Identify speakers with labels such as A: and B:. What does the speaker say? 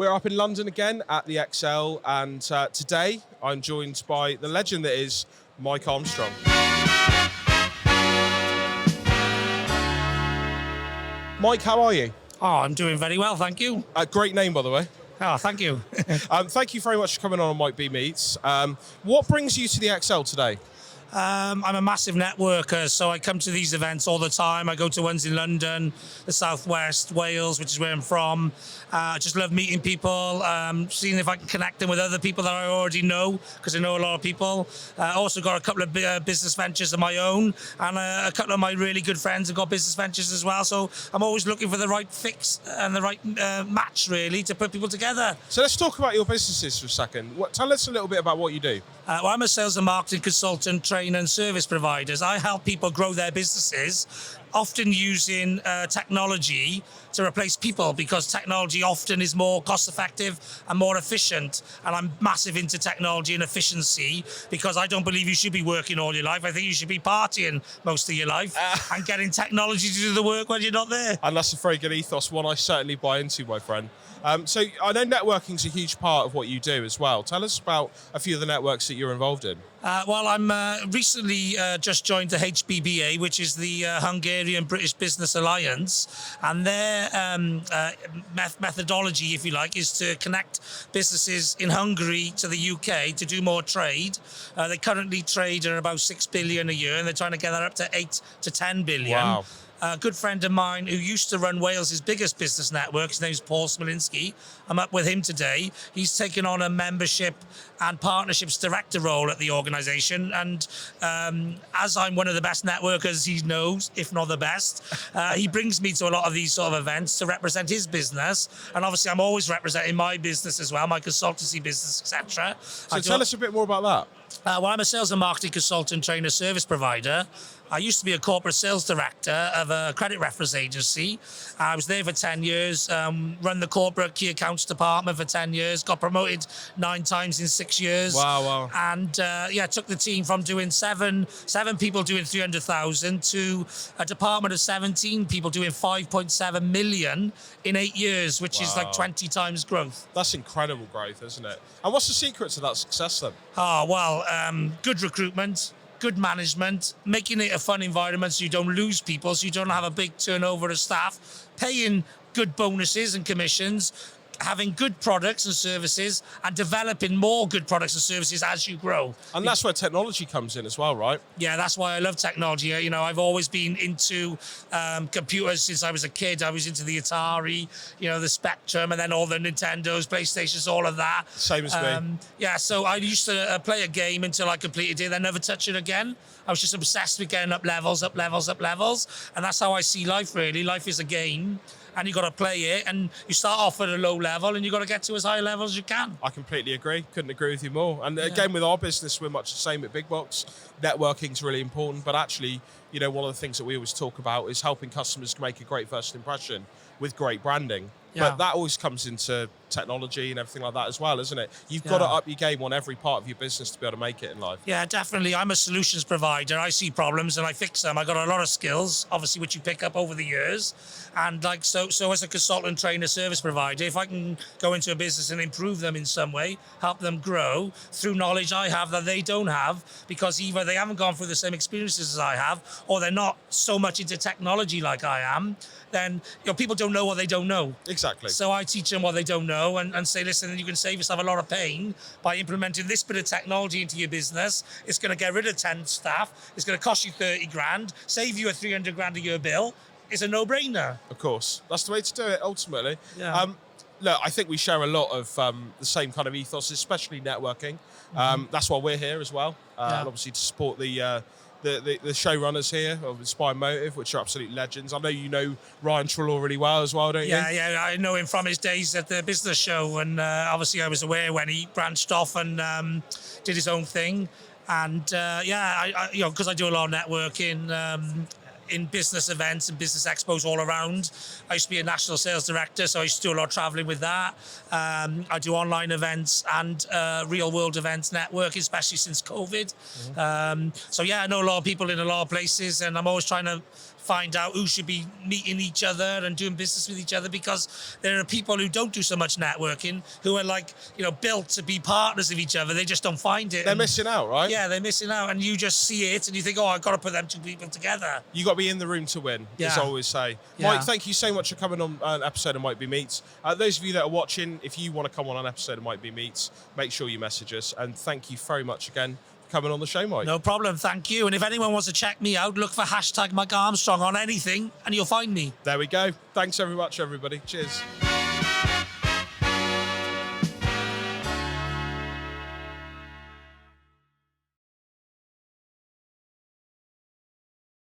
A: We're up in London again at the XL, and today I'm joined by the legend that is Michael Armstrong. Mike, how are you?
B: Oh, I'm doing very well, thank you.
A: Great name, by the way.
B: Oh, thank you.
A: Thank you very much for coming on Mike B Meets. What brings you to the XL today?
B: I'm a massive networker, so I come to these events all the time. I go to ones in London, the Southwest, Wales, which is where I'm from. I just love meeting people, seeing if I can connect them with other people that I already know, because I know a lot of people. I also got a couple of business ventures of my own, and a couple of my really good friends have got business ventures as well. So I'm always looking for the right fix and the right match, really, to put people together.
A: So let's talk about your businesses for a second. Tell us a little bit about what you do.
B: Well, I'm a sales and marketing consultant, trainer and service providers. I help people grow their businesses, often using technology to replace people, because technology often is more cost effective and more efficient. And I'm massive into technology and efficiency, because I don't believe you should be working all your life. I think you should be partying most of your life and getting technology to do the work when you're not there.
A: And that's a very good ethos, one I certainly buy into, my friend. So I know networking's a huge part of what you do as well. Tell us about a few of the networks that you're involved in.
B: Well, I'm recently just joined the HBBA, which is the Hungarian British Business Alliance, and their methodology, if you like, is to connect businesses in Hungary to the UK to do more trade. They currently trade at about 6 billion a year, and they're trying to get that up to 8 to 10 billion.
A: Wow.
B: A good friend of mine who used to run Wales' biggest business network, his name's Paul Smolinski. I'm up with him today. He's taken on a membership and partnerships director role at the organisation. And as I'm one of the best networkers he knows, if not the best, he brings me to a lot of these sort of events to represent his business. And obviously I'm always representing my business as well, my consultancy business, etc.
A: So tell us a bit more about that.
B: Well, I'm a sales and marketing consultant, trainer, service provider. I used to be a corporate sales director of a credit reference agency. I was there for 10 years, run the corporate key accounts department for 10 years, got promoted 9 times in 6 years.
A: Wow.
B: And took the team from doing seven people doing 300,000 to a department of 17 people doing 5.7 million in 8 years, which is like 20 times growth.
A: That's incredible growth, isn't it? And what's the secret to that success then?
B: Good recruitment, good management, making it a fun environment so you don't lose people, so you don't have a big turnover of staff, paying good bonuses and commissions, having good products and services, and developing more good products and services as you grow.
A: And that's where technology comes in as well, right?
B: Yeah, that's why I love technology. You know, I've always been into computers since I was a kid. I was into the Atari, the Spectrum, and then all the Nintendos, PlayStations, all of that.
A: Same as me.
B: Yeah, so I used to play a game until I completed it, then never touch it again. I was just obsessed with getting up levels. And that's how I see life, really. Life is a game, and you got to play it, and you start off at a low level and you got to get to as high a level as you can.
A: I completely agree. Couldn't agree with you more. And again, with our business, we're much the same at Big Box. Networking's really important, but actually, one of the things that we always talk about is helping customers make a great first impression with great branding.
B: Yeah.
A: But that always comes into technology and everything like that as well, isn't it? You've got to up your game on every part of your business to be able to make it in life.
B: Yeah, definitely. I'm a solutions provider. I see problems and I fix them. I got a lot of skills, obviously, which you pick up over the years. And so as a consultant, trainer, service provider, if I can go into a business and improve them in some way, help them grow through knowledge I have that they don't have, because either they haven't gone through the same experiences as I have, or they're not so much into technology like I am, then people don't know what they don't know.
A: Exactly.
B: So I teach them what they don't know and say, listen, you can save yourself a lot of pain by implementing this bit of technology into your business. It's going to get rid of 10 staff. It's going to cost you 30 grand, save you a 300 grand a year bill. It's a no-brainer.
A: Of course. That's the way to do it, ultimately.
B: Yeah.
A: Look, I think we share a lot of the same kind of ethos, especially networking. That's why we're here as well. And obviously to support the showrunners here of Inspire Motive, which are absolute legends. I know you know Ryan Trelaw really well as well, don't you?
B: Yeah, I know him from his days at the business show, and obviously I was aware when he branched off and did his own thing. And because I do a lot of networking in business events and business expos all around. I used to be a national sales director, so I used to do a lot of traveling with that. I do online events and real world events networking, especially since COVID. So yeah, I know a lot of people in a lot of places, and I'm always trying to find out who should be meeting each other and doing business with each other, because there are people who don't do so much networking who are like, you know, built to be partners of each other. They just don't find it.
A: They're missing out, right?
B: Yeah, they're missing out, and you just see it and you think, oh, I've got to put them two people together.
A: You got to be in the room to win, as I always say.
B: Yeah.
A: Mike, thank you so much for coming on an episode of Might Be Meets. Those of you that are watching, if you want to come on an episode of Might Be Meets, make sure you message us. And thank you very much again for coming on the show, Mike.
B: No problem, thank you. And if anyone wants to check me out, look for hashtag Michael Armstrong on anything and you'll find me.
A: There we go. Thanks very much, everybody. Cheers.